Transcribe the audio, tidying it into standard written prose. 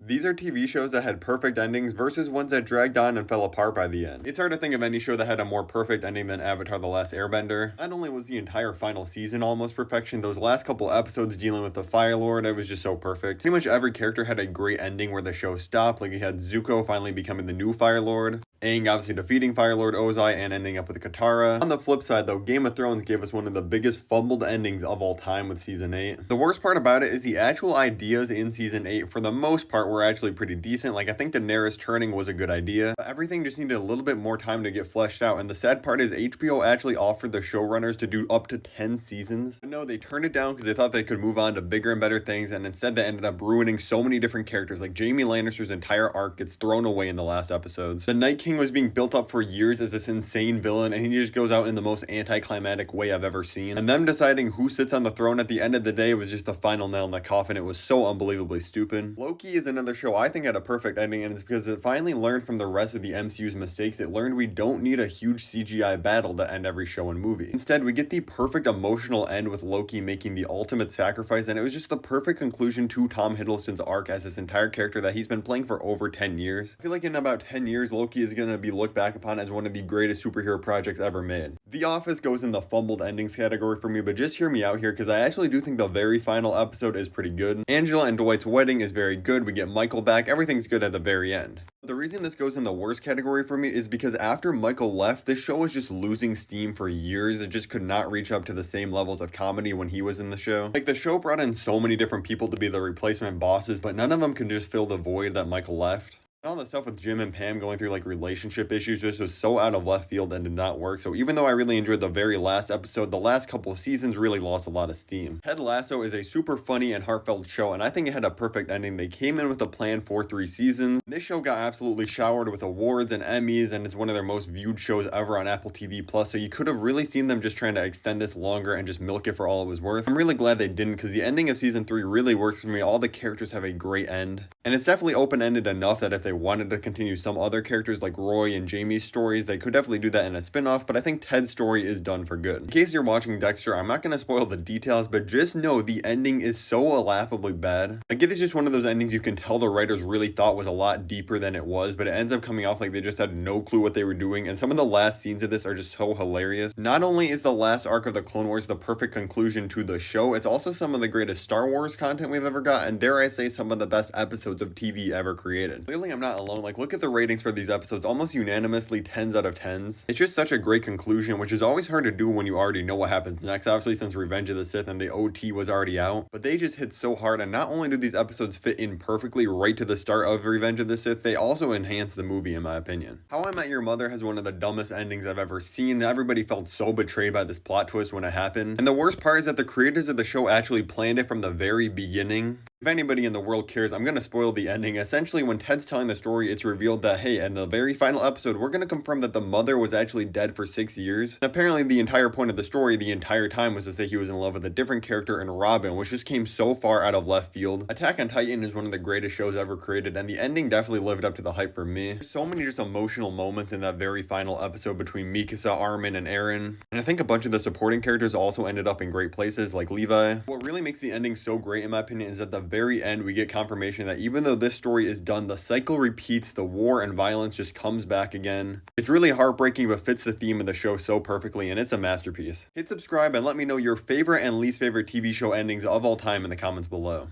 These are TV shows that had perfect endings versus ones that dragged on and fell apart by the end. It's hard to think of any show that had a more perfect ending than Avatar: The Last Airbender. Not only was the entire final season almost perfection, those last couple episodes dealing with the Fire Lord, it was just so perfect. Pretty much every character had a great ending where the show stopped, like you had Zuko finally becoming the new Fire Lord, Aang obviously defeating Fire Lord Ozai and ending up with Katara. On the flip side though, Game of Thrones gave us one of the biggest fumbled endings of all time with season 8. The worst part about it is the actual ideas in season 8 for the most part were actually pretty decent. Like I think Daenerys turning was a good idea, but everything just needed a little bit more time to get fleshed out, and the sad part is HBO actually offered the showrunners to do up to 10 seasons. But no, they turned it down because they thought they could move on to bigger and better things, and instead they ended up ruining so many different characters. Like Jaime Lannister's entire arc gets thrown away in the last episodes. The Night King was being built up for years as this insane villain, and he just goes out in the most anticlimactic way I've ever seen. And them deciding who sits on the throne at the end of the day was just the final nail in the coffin. It was so unbelievably stupid. Loki is another show I think had a perfect ending, and it's because it finally learned from the rest of the MCU's mistakes. It learned we don't need a huge CGI battle to end every show and movie. Instead, we get the perfect emotional end with Loki making the ultimate sacrifice, and it was just the perfect conclusion to Tom Hiddleston's arc as this entire character that he's been playing for over 10 years. I feel like in about 10 years, Loki is going to be looked back upon as one of the greatest superhero projects ever made. The Office goes in the fumbled endings category for me, but just hear me out here because I actually do think the very final episode is pretty good. Angela and Dwight's wedding is very good. We get Michael back. Everything's good at the very end. The reason this goes in the worst category for me is because after Michael left, this show was just losing steam for years. It just could not reach up to the same levels of comedy when he was in the show. Like the show brought in so many different people to be the replacement bosses, but none of them could just fill the void that Michael left. And all the stuff with Jim and Pam going through like relationship issues just was so out of left field and did not work. So even though I really enjoyed the very last episode, the last couple of seasons really lost a lot of steam. Ted Lasso is a super funny and heartfelt show, and I think it had a perfect ending. They came in with a plan for 3 seasons. This show got absolutely showered with awards and Emmys, and it's one of their most viewed shows ever on Apple TV Plus. So you could have really seen them just trying to extend this longer and just milk it for all it was worth. I'm really glad they didn't, because the ending of season 3 really works for me. All the characters have a great end, and it's definitely open-ended enough that if they wanted to continue some other characters like Roy and Jamie's stories, they could definitely do that in a spin-off, but I think Ted's story is done for good. In case you're watching Dexter, I'm not going to spoil the details, but just know the ending is so laughably bad. Like, it is just one of those endings you can tell the writers really thought was a lot deeper than it was, but it ends up coming off like they just had no clue what they were doing, and some of the last scenes of this are just so hilarious. Not only is the last arc of the Clone Wars the perfect conclusion to the show, it's also some of the greatest Star Wars content we've ever got, and dare I say, some of the best episodes of TV ever created. Clearly, I'm not alone. Like, look at the ratings for these episodes, almost unanimously 10s out of 10s. It's just such a great conclusion, which is always hard to do when you already know what happens next, obviously since Revenge of the Sith and the OT was already out, but they just hit so hard, and not only do these episodes fit in perfectly right to the start of Revenge of the Sith, they also enhance the movie in my opinion. How I Met Your Mother has one of the dumbest endings I've ever seen. Everybody felt so betrayed by this plot twist when it happened, and the worst part is that the creators of the show actually planned it from the very beginning. If anybody in the world cares, I'm going to spoil the ending. Essentially, when Ted's telling the story, it's revealed that, hey, in the very final episode, we're going to confirm that the mother was actually dead for 6 years. And apparently, the entire point of the story the entire time was to say he was in love with a different character in Robin, which just came so far out of left field. Attack on Titan is one of the greatest shows ever created, and the ending definitely lived up to the hype for me. There's so many just emotional moments in that very final episode between Mikasa, Armin, and Eren. And I think a bunch of the supporting characters also ended up in great places, like Levi. What really makes the ending so great, in my opinion, is at the very end, we get confirmation that even though this story is done, the cycle repeats, the war and violence just comes back again. It's really heartbreaking, but fits the theme of the show so perfectly, and it's a masterpiece. Hit subscribe and let me know your favorite and least favorite TV show endings of all time in the comments below.